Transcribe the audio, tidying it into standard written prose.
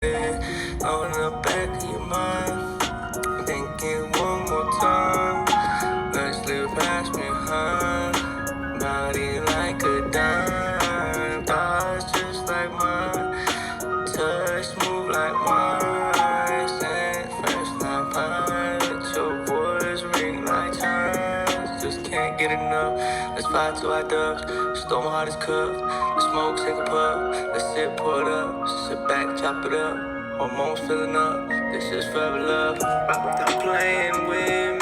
On the back of your mind, thinking one more time. Let's live past behind. Body like a dime, thoughts just like mine. Touch smooth like wine, scent fresh like pine. Your voice ring like chimes, just can't get enough. Let's fly to our doves, storm hard as cuffs. The smoke, take a puff, let's sit, pour it up. Sit back, chop it up, hormones filling up. This is forever love. Rock without playing with